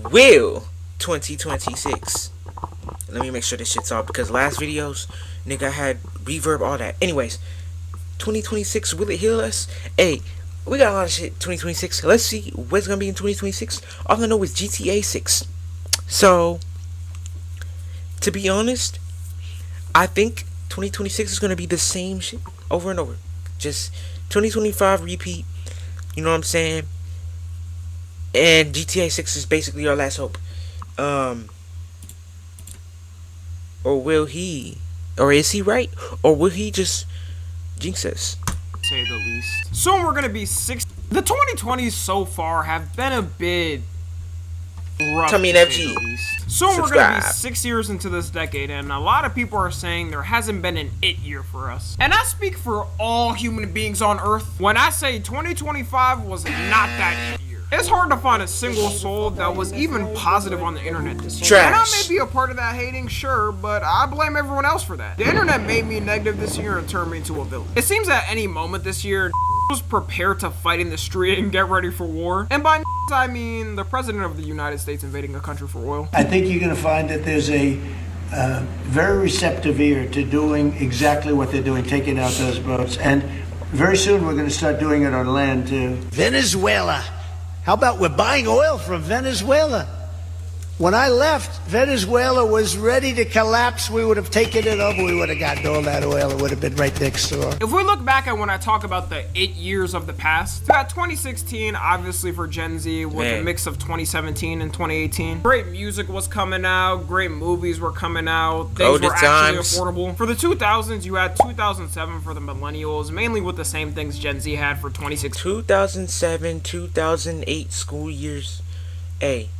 will 2026. Let me make sure this shit's off because last videos, nigga, I had reverb, all that. Anyways, 2026, will it heal us? Hey, we got a lot of shit 2026. Let's see what's gonna be in 2026. All I know is GTA 6. So, to be honest, I think 2026 is gonna be the same shit over and over. Just 2025 repeat. You know what I'm saying? And GTA 6 is basically our last hope. Or will he? Or is he right? Or will he just jinx us? Say the least. Soon we're gonna be 6. The 2020s so far have been a bit rough. Tell me an FG. Soon we're gonna be 6 years into this decade, and a lot of people are saying there hasn't been an it year for us. And I speak for all human beings on Earth when I say 2025 was not that it year. It's hard to find a single soul that was even positive on the internet this year. Trash. And I may be a part of that hating, sure, but I blame everyone else for that. The internet made me negative this year and turned me into a villain. It seems at any moment this year, was prepared to fight in the street and get ready for war. And by I mean the president of the United States invading a country for oil. I think you're going to find that there's a very receptive ear to doing exactly what they're doing, taking out those boats. And very soon we're going to start doing it on land too. Venezuela. How about we're buying oil from Venezuela? When I left, Venezuela was ready to collapse. We would have taken it over. We would have gotten all that oil. It would have been right next door. If we look back at when I talk about the 8 years of the past, we got 2016, obviously for Gen Z, with a mix of 2017 and 2018. Great music was coming out. Great movies were coming out. Things were actually affordable. For the 2000s, you had 2007 for the millennials, mainly with the same things Gen Z had for 2016. 2007, 2008 school years. Hey.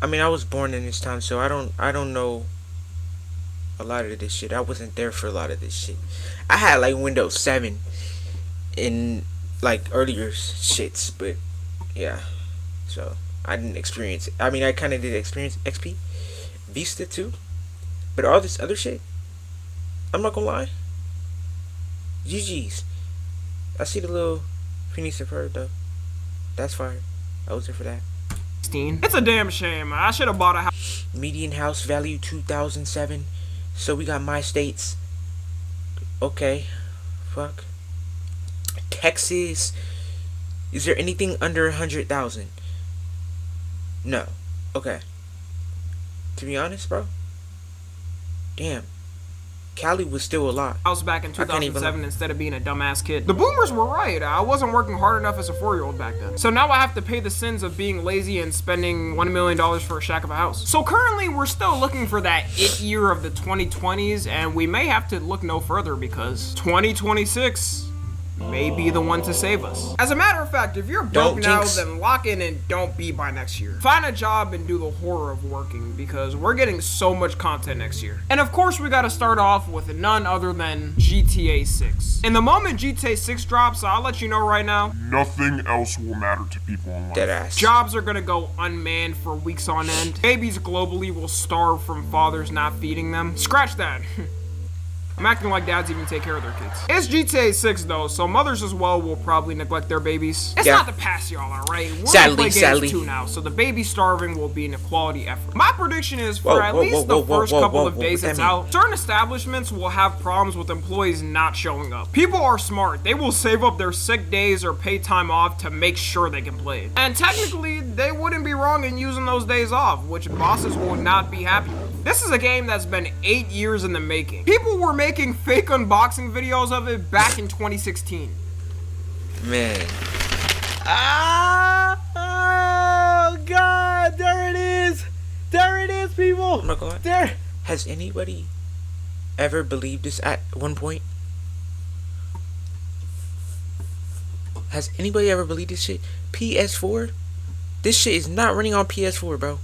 I mean, I was born in this time, so I don't know a lot of this shit. I wasn't there for a lot of this shit. I had like Windows 7 in like earlier shits, but yeah. So I didn't experience it. I mean, I kind of did experience XP, Vista too, but all this other shit, I'm not gonna lie. GG's. I see the little Phoenix of her though. That's fire. I was there for that. It's a damn shame. I should have bought a house. Median house value 2007. So we got my states. Okay. Fuck. Texas. Is there anything under 100,000? No. Okay. To be honest, bro. Damn. Cali was still a lot. I was back in 2007 instead of being a dumbass kid. The boomers were right. I wasn't working hard enough as a 4-year-old back then. So now I have to pay the sins of being lazy and spending $1 million for a shack of a house. So currently we're still looking for that it year of the 2020s, and we may have to look no further because 2026 may be the one to save us. As a matter of fact, if you're broke now, then lock in and don't be by next year. Find a job and do the horror of working because we're getting so much content next year. And of course, we gotta start off with none other than GTA 6. And the moment GTA 6 drops, I'll let you know right now, nothing else will matter to people online. Deadass. Jobs are gonna go unmanned for weeks on end. Babies globally will starve from fathers not feeding them. Scratch that. I'm acting like dads even take care of their kids. It's GTA 6 though, so mothers as well will probably neglect their babies. It's not the past, y'all, alright? We're gonna play games too now, so the baby starving will be an equality effort. My prediction is for at least the first couple of days it's out, certain establishments will have problems with employees not showing up. People are smart. They will save up their sick days or pay time off to make sure they can play it. And technically, they wouldn't be wrong in using those days off, which bosses will not be happy with. This is a game that's been 8 years in the making. People were making fake unboxing videos of it back in 2016. Man. Oh, God. There it is. There it is, people. I'm not gonna lie. There. Has anybody ever believed this at one point? Has anybody ever believed this shit? PS4? This shit is not running on PS4, bro.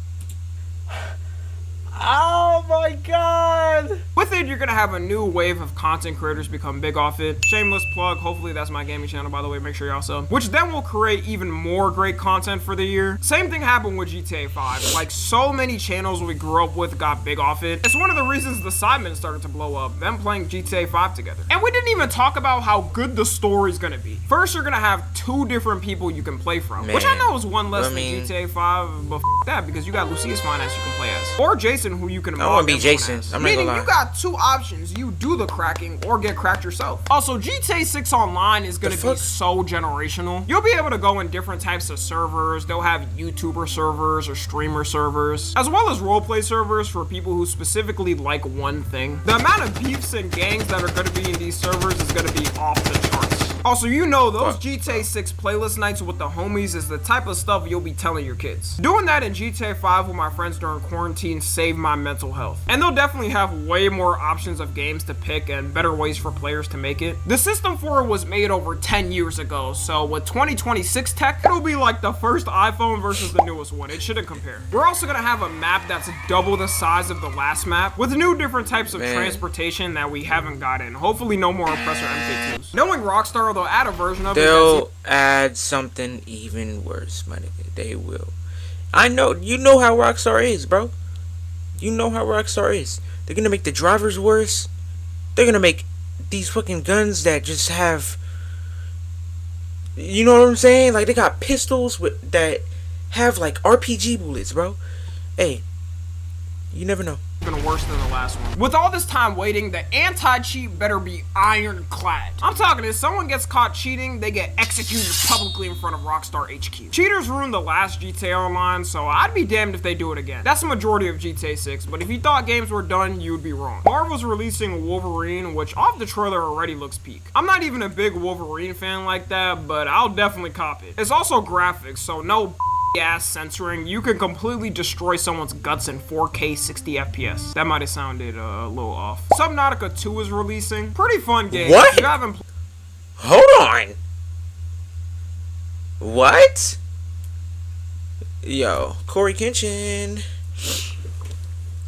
Oh my god! With it, you're gonna have a new wave of content creators become big off it. Shameless plug, hopefully that's my gaming channel, by the way, make sure y'all sub. Which then will create even more great content for the year. Same thing happened with GTA 5. Like, so many channels we grew up with got big off it. It's one of the reasons the Sidemen started to blow up, them playing GTA 5 together. And we didn't even talk about how good the story's gonna be. First, you're gonna have 2 different people you can play from. Man, which I know is one less I mean, than GTA 5, but that, because you got Lucius Finance you can play as. Or Jason, who you can I wanna be everyone Jason. as. I'm not Meaning gonna you lie. got 2 options. You do the cracking or get cracked yourself. Also, GTA 6 Online is gonna be so generational. You'll be able to go in different types of servers. They'll have YouTuber servers or streamer servers, as well as roleplay servers for people who specifically like one thing. The amount of beefs and gangs that are gonna be in these servers is gonna be off the charts. Also, you know those GTA 6 playlist nights with the homies is the type of stuff you'll be telling your kids. Doing that in GTA 5 with my friends during quarantine saved my mental health. And they'll definitely have way more options of games to pick and better ways for players to make it. The system for it was made over 10 years ago, so with 2026 tech, it'll be like the first iPhone versus the newest one. It shouldn't compare. We're also gonna have a map that's double the size of the last map, with new different types of transportation that we haven't gotten. Hopefully no more Oppressor MK2s. Knowing Rockstar, they'll add a version of it They'll add something even worse, my nigga. They will. I know. You know how Rockstar is, bro. You know how Rockstar is. They're gonna make the drivers worse. They're gonna make these fucking guns that just have. You know what I'm saying? Like, they got pistols with that have like RPG bullets, bro. Hey, you never know. even worse than the last one. With all this time waiting, the anti-cheat better be ironclad. I'm talking, if someone gets caught cheating, they get executed publicly in front of Rockstar HQ. Cheaters ruined the last GTA Online, so I'd be damned if they do it again. That's the majority of GTA 6, but if you thought games were done, you'd be wrong. Marvel's releasing Wolverine, which off the trailer already looks peak. I'm not even a big Wolverine fan like that, but I'll definitely cop it. It's also graphics, so no ass censoring. You can completely destroy someone's guts in 4K 60 FPS. That might have sounded a little off. Subnautica 2 is releasing. Pretty fun game. What? You haven't Hold on. What? Yo, Corey Kenshin.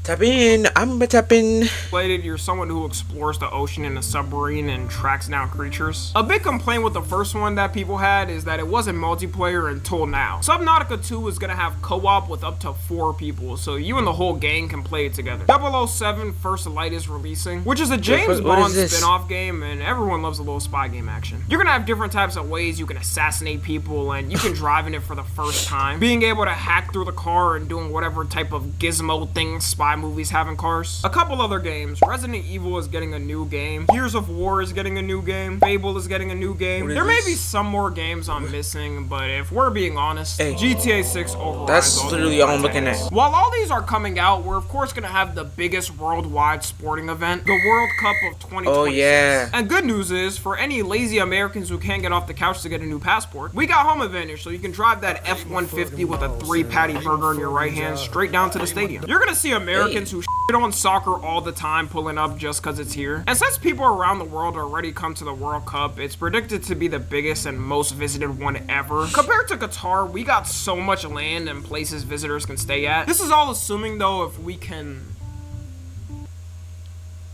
Tap in. I'm a tap in. played it, you're someone who explores the ocean in a submarine and tracks down creatures. A big complaint with the first one that people had is that it wasn't multiplayer until now. Subnautica 2 is gonna have co-op with up to 4 people, so you and the whole gang can play it together. 007 First Light is releasing, which is a James what Bond is this? spin-off game, and everyone loves a little spy game action. You're gonna have different types of ways you can assassinate people, and you can drive in it for the first time. Being able to hack through the car and doing whatever type of gizmo thing spy movies have in cars. A couple other games. Resident Evil is getting a new game. Gears of War is getting a new game. Fable is getting a new game. There may be some more games I'm missing, but if we're being honest, Hey. GTA 6 overrides That's all literally these all I'm looking titles. at. While all these are coming out, we're of course gonna have the biggest worldwide sporting event, the World Cup of 2026. Oh, yeah. And good news is, for any lazy Americans who can't get off the couch to get a new passport, we got home advantage, so you can drive that F-150 with a 3-patty burger in your right hand straight down to the stadium. You're gonna see Americans who shit on soccer all the time pulling up just cause it's here. And since people around the world already come to the World Cup, it's predicted to be the biggest and most visited one ever. Compared to Qatar, we got so much land and places visitors can stay at. This is all assuming though if we can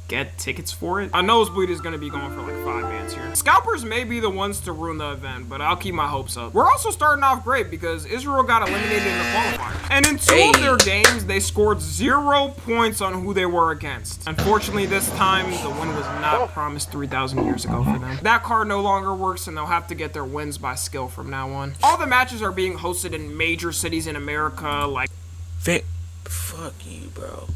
get tickets for it. A nosebleed is gonna be going for like 5 bands here. Scalpers may be the ones to ruin the event, but I'll keep my hopes up. We're also starting off great because Israel got eliminated in the qualifiers. And in 2 of their games, they scored 0 points on who they were against. Unfortunately, this time, the win was not promised 3,000 years ago for them. That card no longer works, and they'll have to get their wins by skill from now on. All the matches are being hosted in major cities in America, like Fuck you, bro.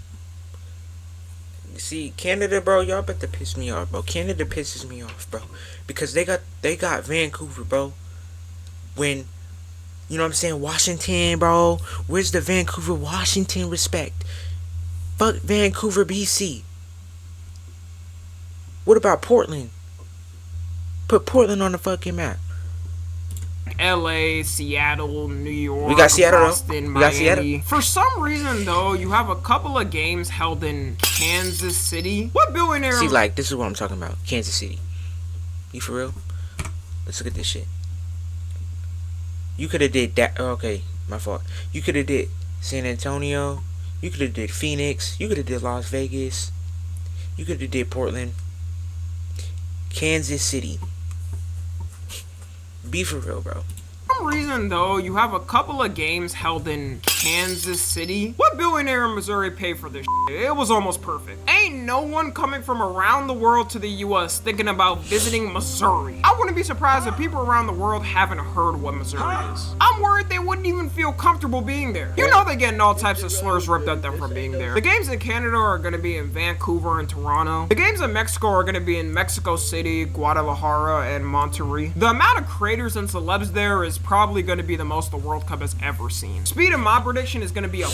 See, Canada, bro, y'all about to piss me off, bro. Canada pisses me off, bro, because they got Vancouver, bro. When, you know what I'm saying, Washington, bro. Where's the Vancouver, Washington respect? Fuck Vancouver, BC. What about Portland? Put Portland on the fucking map. LA, Seattle, New York, We got Seattle, though. Boston, We got Miami. Seattle. For some reason, though, you have a couple of games held in Kansas City. What billionaire? See, like, this is what I'm talking about. Kansas City. You for real? Let's look at this shit. You could have did that. Okay, my fault. You could have did San Antonio. You could have did Phoenix. You could have did Las Vegas. You could have did Portland. Kansas City. Be for real, bro. For some reason, though, you have a couple of games held in Kansas City. What billionaire in Missouri paid for this shit? It was almost perfect. Ain't no one coming from around the world to the US thinking about visiting Missouri. I wouldn't be surprised if people around the world haven't heard what Missouri is. I'm worried they wouldn't even feel comfortable being there. You know they're getting all types of slurs ripped at them for being there. The games in Canada are gonna be in Vancouver and Toronto. The games in Mexico are gonna be in Mexico City, Guadalajara, and Monterrey. The amount of creators and celebs there is probably gonna be the most the World Cup has ever seen. Speed of my prediction is gonna be a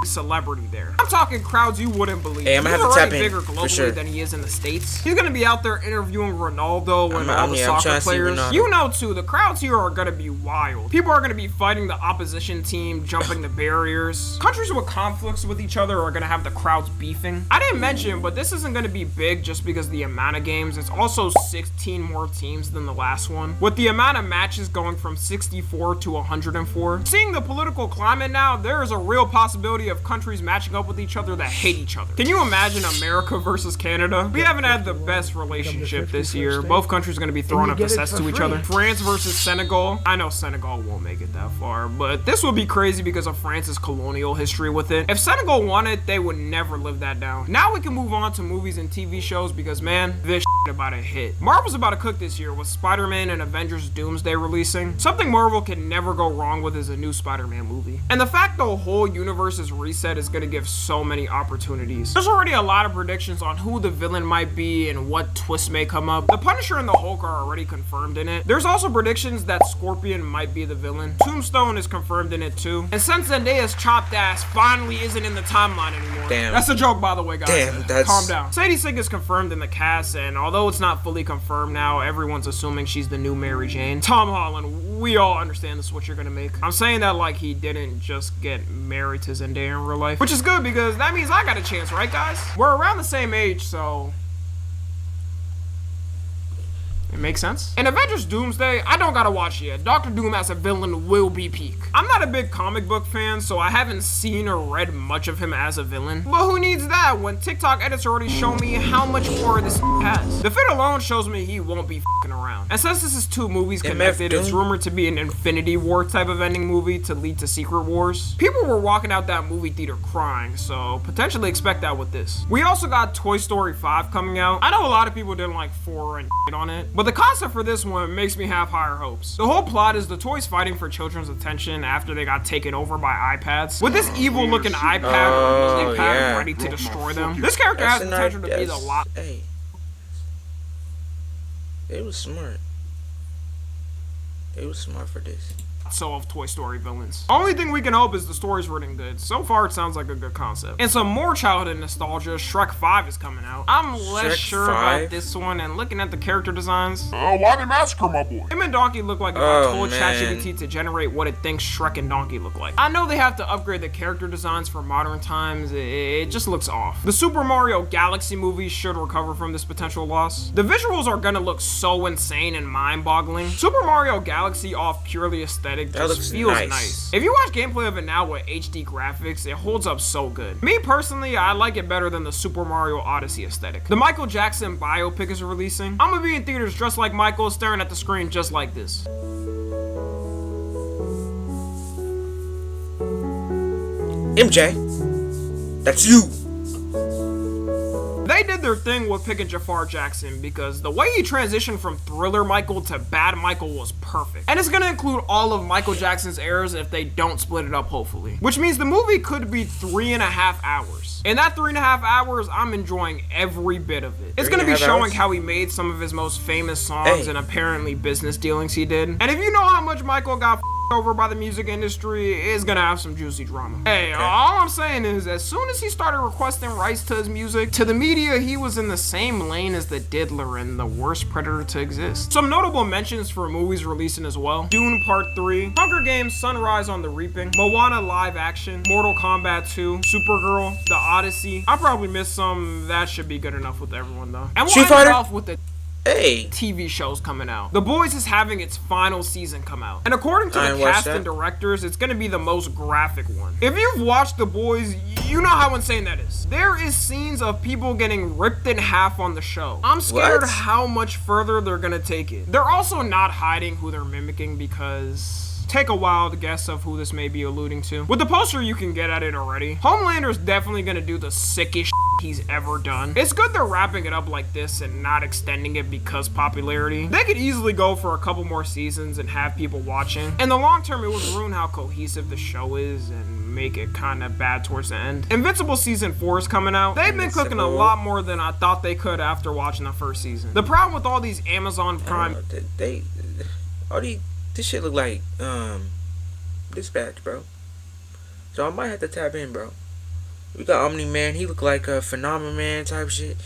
celebrity there. I'm talking crowds you wouldn't believe. Hey, I'm gonna He's have to tap already in, bigger for globally sure. than he is in the States. He's gonna be out there interviewing Ronaldo and all the I'm soccer trying to see players. Ronaldo. You know too, the crowds here are gonna be wild. People are gonna be fighting the opposition team, jumping the barriers. Countries with conflicts with each other are gonna have the crowds beefing. I didn't mention, but this isn't gonna be big just because of the amount of games. It's also 16 more teams than the last one, with the amount of matches going from 64 to 104. Seeing the political climate now, there is a real possibility of countries matching up with each other that hate each other. Can you imagine America versus Canada? We haven't had the best relationship this year. Both countries are going to be throwing up the sets to each other. France versus Senegal. I know Senegal won't make it that far, but this would be crazy because of France's colonial history with it. If Senegal won it, they would never live that down. Now we can move on to movies and TV shows because, man, this shit about to hit. Marvel's about to cook this year with Spider-Man and Avengers Doomsday releasing. Something Marvel can never go wrong with is a new Spider-Man movie. And the fact the whole universe is reset is going to give so many opportunities. There's already a lot of predictions on who the villain might be and what twists may come up. The Punisher and the Hulk are already confirmed in it. There's also predictions that Scorpion might be the villain. Tombstone is confirmed in it too. And since Zendaya's chopped ass finally isn't in the timeline anymore. Damn. That's a joke, by the way, guys. Damn, that's... Calm down. Sadie Sink is confirmed in the cast, and although it's not fully confirmed now, everyone's assuming she's the new Mary Jane. Tom Holland, we all understand this is what you're gonna make. I'm saying that like he didn't just get married to Zendaya in real life, which is good because that means I got a chance, right guys? We're around the same age, so it makes sense. In Avengers Doomsday, I don't gotta watch it yet. Doctor Doom as a villain will be peak. I'm not a big comic book fan, so I haven't seen or read much of him as a villain. But who needs that when TikTok edits already show me how much more this has? The fit alone shows me he won't be f***ing around. And since this is two movies connected, it's rumored to be an Infinity War type of ending movie to lead to Secret Wars. People were walking out that movie theater crying, so potentially expect that with this. We also got Toy Story 5 coming out. I know a lot of people didn't like 4 and shit on it, but the concept for this one makes me have higher hopes. The whole plot is the toys fighting for children's attention after they got taken over by iPads. With this evil looking iPad or iPad ready to destroy them, this character has potential to be a lot. Hey, it was smart. It was smart for this. So of Toy Story villains. Only thing we can hope is the story's written good. So far, it sounds like a good concept. And some more childhood nostalgia, Shrek 5 is coming out. I'm less Shrek sure 5? about this one, and looking at the character designs, Why they massacre my boy? him and Donkey look like if Oh, I told man. ChatGPT to generate what it thinks Shrek and Donkey look like. I know they have to upgrade the character designs for modern times, it just looks off. The Super Mario Galaxy movie should recover from this potential loss. The visuals are gonna look so insane and mind-boggling. Super Mario Galaxy off purely aesthetic That just looks feels nice. nice. If you watch gameplay of it now with HD graphics, it holds up so good. Me personally, I like it better than the Super Mario Odyssey aesthetic. The Michael Jackson biopic is releasing. I'm gonna be in theaters dressed like Michael, staring at the screen just like this. MJ, that's you. They did their thing with picking Jafar Jackson because the way he transitioned from Thriller Michael to Bad Michael was perfect. And it's gonna include all of Michael Jackson's errors if they don't split it up, hopefully. Which means the movie could be 3.5 hours. In that 3.5 hours, I'm enjoying every bit of it. It's gonna be 3.5 showing hours? how he made some of his most famous songs Hey. and apparently business dealings he did. And if you know how much Michael got over by the music industry, it's gonna have some juicy drama. Hey, all I'm saying is, as soon as he started requesting rights to his music, to the media, he was in the same lane as the Diddler and the worst predator to exist. Some notable mentions for movies releasing as well: Dune Part 3, Hunger Games Sunrise on the Reaping, Moana live action, Mortal Kombat 2, Supergirl, The Odyssey. I probably missed some. That should be good enough with everyone though. And we'll Street end it Fighter? off with the Hey. TV shows coming out. The Boys is having its final season come out. And according to I the ain't watched cast that. and directors, it's gonna be the most graphic one. If you've watched The Boys, you know how insane that is. There is scenes of people getting ripped in half on the show. I'm scared What? how much further they're gonna take it. They're also not hiding who they're mimicking because... Take a wild guess of who this may be alluding to. With the poster, you can get at it already. Homelander's definitely gonna do the sickest he's ever done. It's good they're wrapping it up like this and not extending it because popularity. They could easily go for a couple more seasons and have people watching. In the long term, it would ruin how cohesive the show is and make it kind of bad towards the end. Invincible Season 4 is coming out. They've been cooking a lot more than I thought they could after watching the first season. The problem with all these Amazon Prime... This shit look like Dispatch, bro. So I might have to tap in, bro. We got Omni Man. He look like a Phenomenon Man type shit.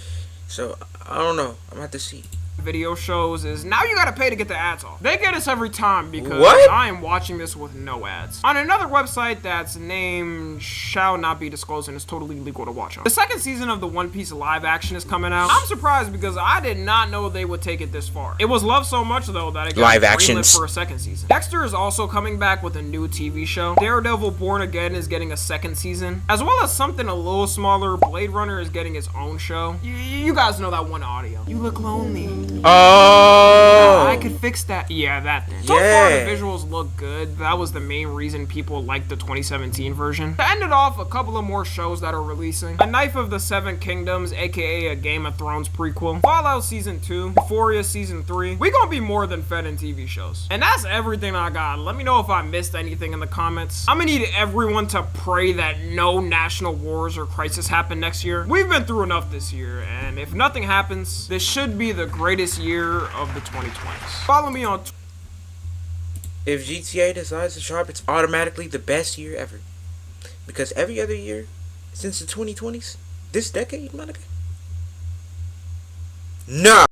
So I don't know. I'm gonna have to see. Video shows is now you gotta pay to get the ads off. They get us every time because What? I am watching this with no ads. On another website that's name shall not be disclosed and is totally legal to watch on. The second season of the One Piece live action is coming out. I'm surprised because I did not know they would take it this far. It was loved so much though that it got Live greenlit actions. for a second season. Dexter is also coming back with a new TV show. Daredevil Born Again is getting a second season. As well as something a little smaller, Blade Runner is getting its own show. You guys know that one audio. You look lonely. Oh. I could fix that. Yeah, that thing. So far, Yeah. the visuals look good. That was the main reason people liked the 2017 version. To end it off, a couple of more shows that are releasing. A Knife of the Seven Kingdoms, aka a Game of Thrones prequel. Fallout Season 2. Euphoria Season 3. We gonna be more than fed in TV shows. And that's everything I got. Let me know if I missed anything in the comments. I'm gonna need everyone to pray that no national wars or crisis happen next year. We've been through enough this year, and if nothing happens, this should be the greatest year of the 2020s. Follow me on If GTA decides to drop, it's automatically the best year ever. Because every other year since the 2020s, this decade, motherfucker. Nah.